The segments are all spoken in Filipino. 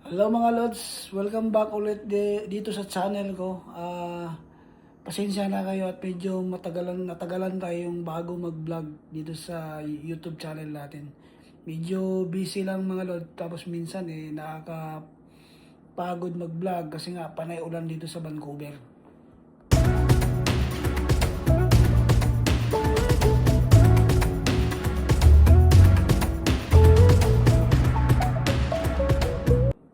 Hello mga Lods, welcome back ulit dito sa channel ko. Pasensya na kayo at medyo natagalan tayong bago mag-vlog dito sa YouTube channel natin. Medyo busy lang mga Lods, tapos minsan nakakapagod mag-vlog kasi nga panay ulan dito sa Vancouver.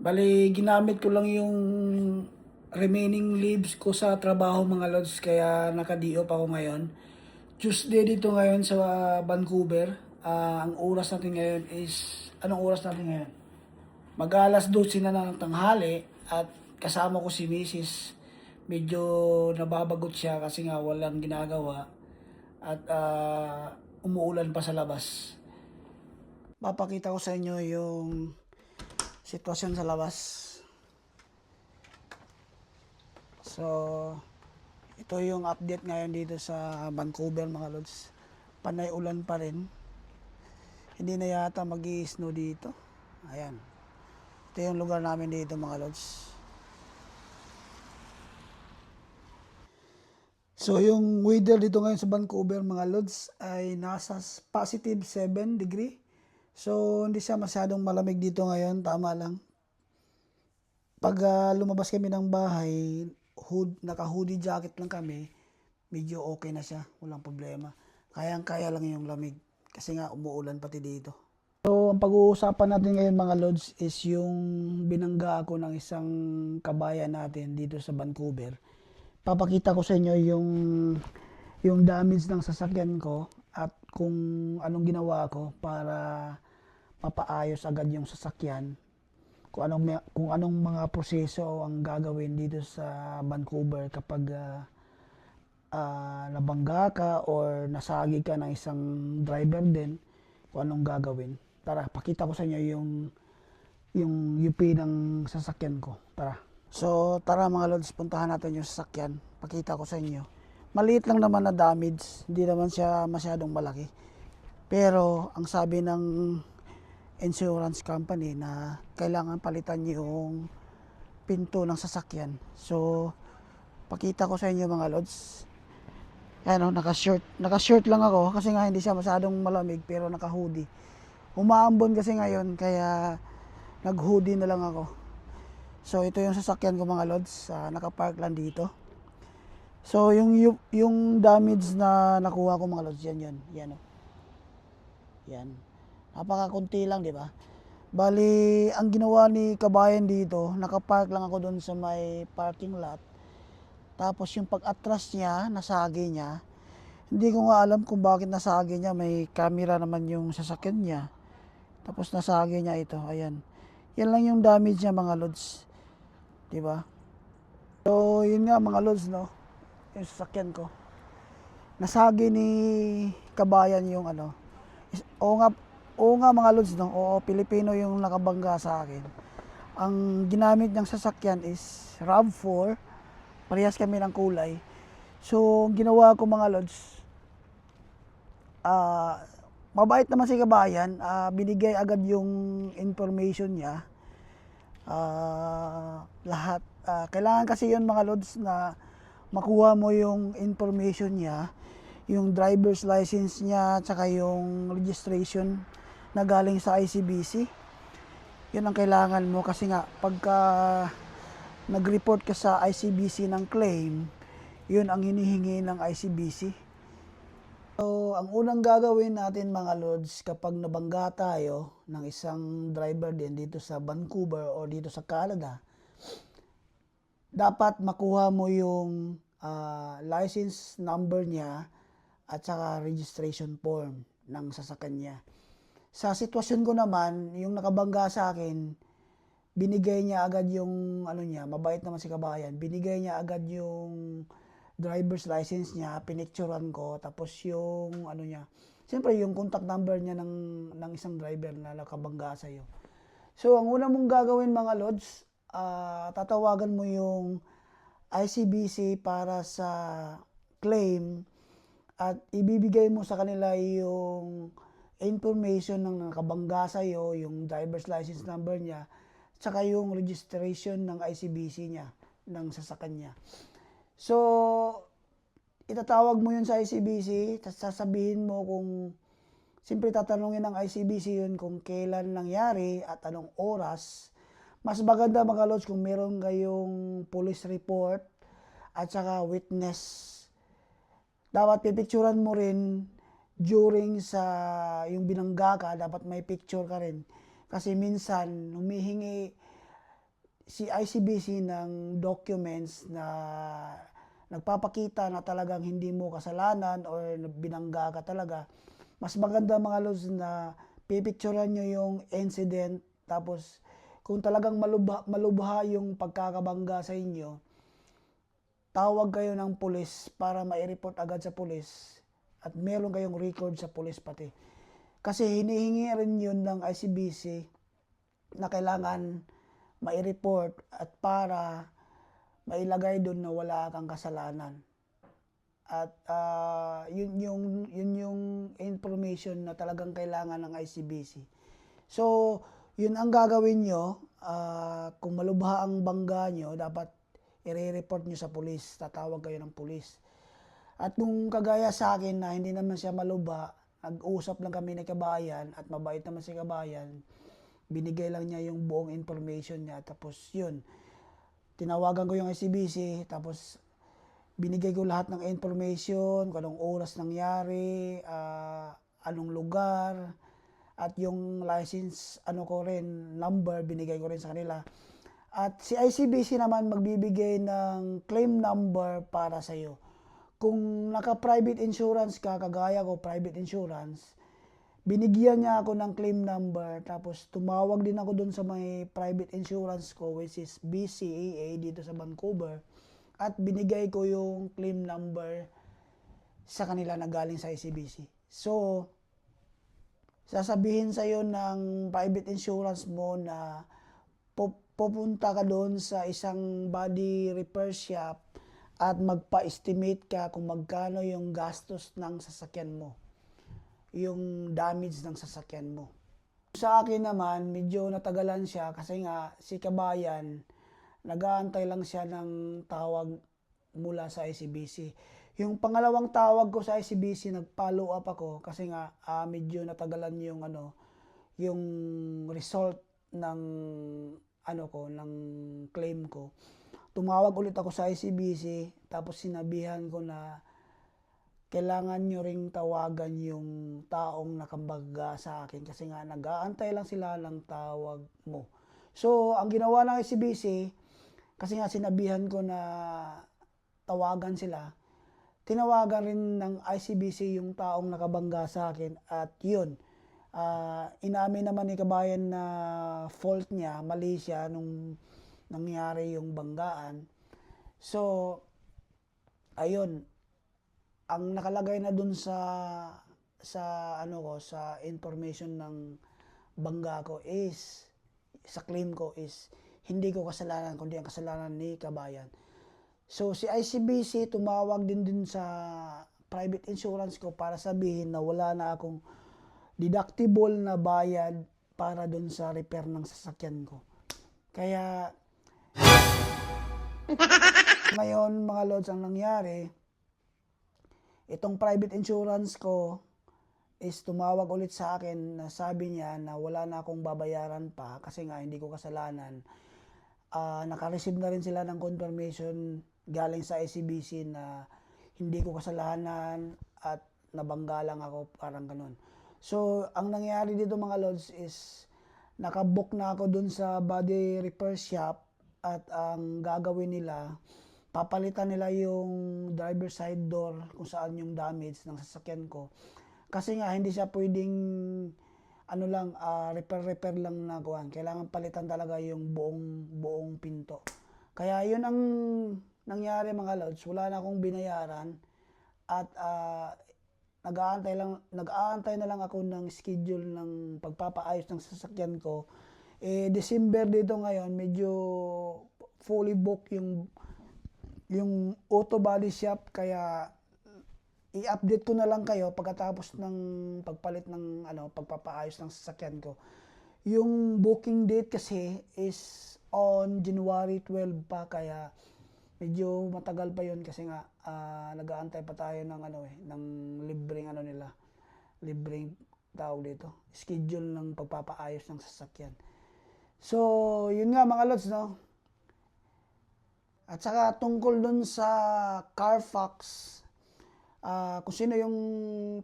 Bali, ginamit ko lang yung remaining leaves ko sa trabaho mga lods, kaya naka-DO pa ako ngayon. Tuesday dito ngayon sa Vancouver. Ang oras natin ngayon is, anong oras natin ngayon? Mag-alas 12 na ng tanghali at kasama ko si Mrs. Medyo nababagot siya kasi nga walang ginagawa at umuulan pa sa labas. Papakita ko sa inyo yung sitwasyon sa labas. So, ito yung update ngayon dito sa Vancouver mga lods. Panay ulan pa rin. Hindi na yata mag-i-snow dito. Ayan. Ito yung lugar namin dito mga lods. So, yung weather dito ngayon sa Vancouver mga lods ay nasa positive 7 degree. So, hindi siya masyadong malamig dito ngayon. Tama lang. Pag lumabas kami ng bahay, naka-hoodie jacket lang kami, medyo okay na siya, walang problema. Kayang-kaya lang yung lamig kasi nga umuulan pati dito. So, ang pag-uusapan natin ngayon mga lods is yung binangga ako ng isang kabayan natin dito sa Vancouver. Papakita ko sa inyo yung damage ng sasakyan ko at kung anong ginawa ko para mapaayos agad yung sasakyan. Kung anong mga proseso ang gagawin dito sa Vancouver kapag nabangga ka or nasagi ka ng isang driver din, kung anong gagawin. Tara, pakita ko sa inyo yung UP ng sasakyan ko. Tara. So, tara mga lods, puntahan natin yung sasakyan. Pakita ko sa inyo. Maliit lang naman na damage, hindi naman siya masyadong malaki. Pero, ang sabi ng insurance company na kailangan palitan yung pinto ng sasakyan. So, pakita ko sa inyo mga lods. Ayan o, naka-shirt lang ako kasi nga hindi siya masyadong malamig pero naka-hoodie. Umaambon kasi ngayon kaya nag-hoodie na lang ako. So, ito yung sasakyan ko mga lods. Naka-park lang dito. So, yung damage na nakuha ko mga lods, yan. Yan o. Yan. Napakakunti lang, di ba? Bali, ang ginawa ni kabayan dito, nakapark lang ako doon sa may parking lot. Tapos yung pag-atras niya, nasagi niya. Hindi ko nga alam kung bakit nasagi niya. May camera naman yung sasakyan niya. Tapos nasagi niya ito. Ayan. Yan lang yung damage niya mga lods. Di ba? So, yun nga mga lods, no? Yung sasakyan ko. Nasagi ni kabayan yung ano. Oo nga mga lods, no? Oo, Pilipino yung nakabangga sa akin. Ang ginamit niyang sasakyan is RAV4. Parehas kami ng kulay. So, ginawa ko mga lods, mabait naman si kabayan. Binigay agad yung information niya. Lahat. Kailangan kasi yun mga lods na makuha mo yung information niya, yung driver's license niya, tsaka yung registration na galing sa ICBC. Yun ang kailangan mo kasi nga pagka nag-report ka sa ICBC ng claim, yun ang hinihingi ng ICBC. So, ang unang gagawin natin mga lods kapag nabangga tayo ng isang driver din dito sa Vancouver o dito sa Canada, dapat makuha mo yung license number niya at saka registration form ng sasakyan niya. Sa sitwasyon ko naman, yung nakabangga sa akin, binigay niya agad yung ano niya, mabait naman si kabayan. Binigay niya agad yung driver's license niya, pinicturean ko, tapos yung ano niya. Siyempre yung contact number niya ng isang driver na nakabangga sa iyo. So ang una mong gagawin mga lods, tatawagan mo yung ICBC para sa claim at ibibigay mo sa kanila yung information ng nakabangga sa iyo, yung driver's license number niya, tsaka yung registration ng ICBC niya, ng sasakyan niya. So, itatawag mo yun sa ICBC, sasabihin mo kung, siyempre tatanungin ng ICBC yun kung kailan nangyari at anong oras. Mas maganda mga lods kung meron kayong police report at saka witness. Dapat pipicturan mo rin during sa yung binangga ka, dapat may picture ka rin. Kasi minsan humihingi si ICBC ng documents na nagpapakita na talagang hindi mo kasalanan or binangga ka talaga. Mas maganda mga lods na pipicturan nyo yung incident, tapos kung talagang malubha yung pagkakabangga sa inyo, tawag kayo ng pulis para mai-report agad sa pulis at meron kayong record sa pulis pati. Kasi hinihingi rin yun ng ICBC na kailangan mai-report at para mailagay doon na wala kang kasalanan. At yun yung information na talagang kailangan ng ICBC. So, yun ang gagawin nyo. Kung malubha ang bangga nyo, dapat i-report nyo sa pulis. Tatawag kayo ng pulis. At kung kagaya sa akin na hindi naman siya malubha, nag-usap lang kami ni kabayan at mabait naman si kabayan, binigay lang niya yung buong information niya. Tapos yun, tinawagan ko yung ICBC, tapos binigay ko lahat ng information, kung anong oras nangyari, anong lugar, at yung license, ko rin, number, binigay ko rin sa kanila. At si ICBC naman magbibigay ng claim number para sa iyo. Kung naka-private insurance ka, kagaya ko, private insurance, binigyan niya ako ng claim number, tapos tumawag din ako dun sa may private insurance ko, which is BCAA dito sa Vancouver, at binigay ko yung claim number sa kanila na galing sa ICBC. So, sasabihin sa'yo ng private insurance mo na pupunta ka doon sa isang body repair shop at magpa-estimate ka kung magkano yung gastos ng sasakyan mo, yung damage ng sasakyan mo. Sa akin naman, medyo natagalan siya kasi nga si kabayan, nag-aantay lang siya ng tawag mula sa ICBC. Yung pangalawang tawag ko sa ICBC, nag-follow up ako kasi nga medyo natagalan yung yung result ng ng claim ko. Tumawag ulit ako sa ICBC, tapos sinabihan ko na kailangan nyo ring tawagan yung taong nakambaga sa akin kasi nga nag-aantay lang sila ng tawag mo. So, ang ginawa ng ICBC, kasi nga sinabihan ko na tawagan sila, tinawagan rin ng ICBC yung taong nakabangga sa akin at yun, inamin naman ni kabayan na fault niya, mali siya nung nangyari yung banggaan. So, ayun, ang nakalagay na dun sa information ng bangga ko is, sa claim ko is, hindi ko kasalanan, kundi ang kasalanan ni kabayan. So, si ICBC tumawag din sa private insurance ko para sabihin na wala na akong deductible na bayad para dun sa repair ng sasakyan ko. Kaya, ngayon mga lods, ang nangyari, itong private insurance ko is tumawag ulit sa akin na sabi niya na wala na akong babayaran pa kasi nga hindi ko kasalanan. Naka-receive na rin sila ng confirmation galing sa ICBC na hindi ko kasalanan at nabangga lang ako, parang ganun. So, ang nangyari dito mga lods is nakabook na ako dun sa body repair shop at ang gagawin nila, papalitan nila yung driver side door kung saan yung damage ng sasakyan ko. Kasi nga hindi siya pwedeng repair lang na kuhan. Kailangan palitan talaga yung buong pinto. Kaya yun ang nangyari mga lods, wala na akong binayaran at nag-aantay na lang ako ng schedule ng pagpapaayos ng sasakyan ko. December dito ngayon, medyo fully booked yung auto body shop, kaya i-update ko na lang kayo pagkatapos ng pagpalit ng pagpapaayos ng sasakyan ko. Yung booking date kasi is on January 12 pa, kaya medyo matagal pa yon kasi nga nag-aantay pa tayo ng ng libreng nila, libreng tawag dito, schedule ng pagpapaayos ng sasakyan. So, yun nga mga lods, no? At saka tungkol dun sa Carfax, kung sino yung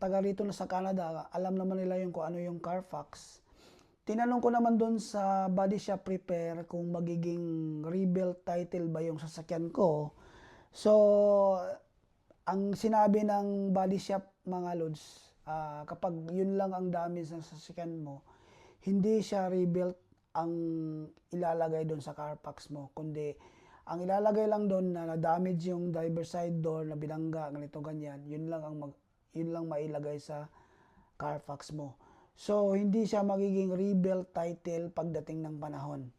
taga rito na sa Canada, alam naman nila yung kung ano yung Carfax. Tinanong ko naman dun sa body shop repair kung magiging rebuild title ba yung sasakyan ko. So, ang sinabi ng body shop mga lods, kapag yun lang ang damage ng sasakyan mo, hindi siya rebuilt ang ilalagay doon sa Carfax mo, kundi ang ilalagay lang doon na na-damage yung driver side door na binangga, ganito ganyan, yun lang mailagay sa Carfax mo. So, hindi siya magiging rebuild title pagdating ng panahon.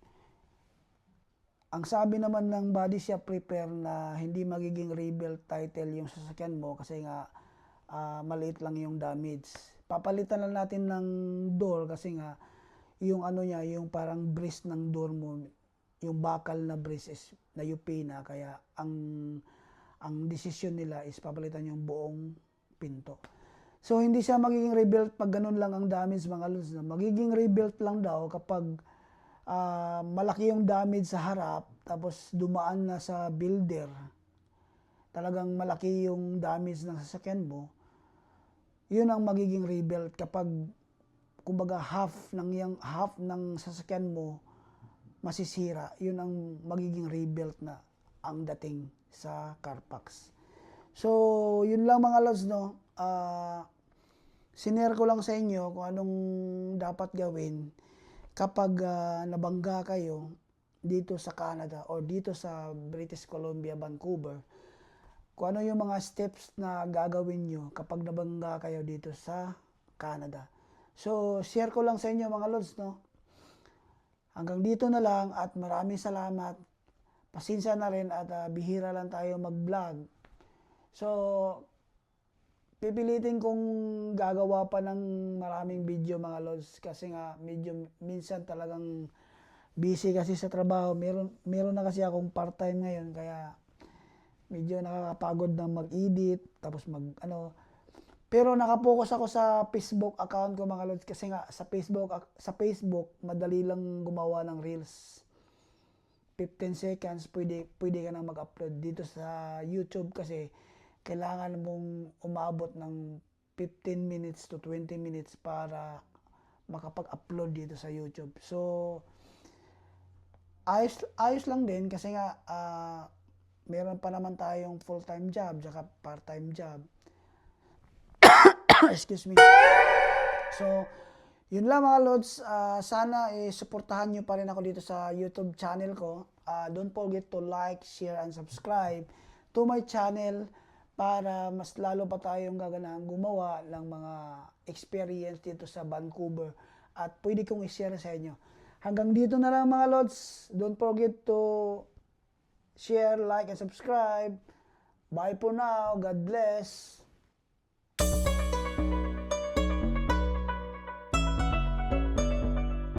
Ang sabi naman ng body shop repair na hindi magiging rebuild title yung sasakyan mo kasi nga maliit lang yung damage. Papalitan lang natin ng door kasi nga yung niya, yung parang brace ng door mo, yung bakal na brace is na-UP na, kaya ang desisyon nila is papalitan yung buong pinto. So, hindi siya magiging rebuilt pag ganun lang ang damage mga lods. Magiging rebuilt lang daw kapag malaki yung damage sa harap, tapos dumaan na sa builder, talagang malaki yung damage ng sasakyan mo, yun ang magiging rebuild. Kapag kumbaga half ng sasakyan mo masisira, yun ang magiging rebuild na ang dating sa Carfax. So, yun lang mga lods, no? Sinare ko lang sa inyo kung anong dapat gawin kapag nabangga kayo dito sa Canada or dito sa British Columbia, Vancouver, kung ano yung mga steps na gagawin nyo kapag nabangga kayo dito sa Canada. So, share ko lang sa inyo mga lods, no? Hanggang dito na lang at maraming salamat. Pasensya na rin at bihira lang tayo mag-vlog. So, pipilitin kong gagawa pa ng maraming video mga lods kasi nga medyo minsan talagang busy kasi sa trabaho. Meron na kasi akong part-time ngayon kaya medyo nakakapagod na mag-edit tapos pero nakapokus ako sa Facebook account ko mga lods kasi nga sa Facebook madali lang gumawa ng reels. 15 seconds pwede ka na mag-upload. Dito sa YouTube kasi kailangan mong umabot ng 15 minutes to 20 minutes para makapag-upload dito sa YouTube. So, ayos lang din kasi nga meron pa naman tayong full-time job saka part-time job. Excuse me. So, yun lang mga lods. Sana suportahan nyo pa rin ako dito sa YouTube channel ko. Don't forget to like, share, and subscribe to my channel para mas lalo pa tayong gaganahan gumawa ng mga experience dito sa Vancouver at pwede kong i-share sa inyo. Hanggang dito na lang mga lods. Don't forget to share, like, and subscribe. Bye for now. God bless.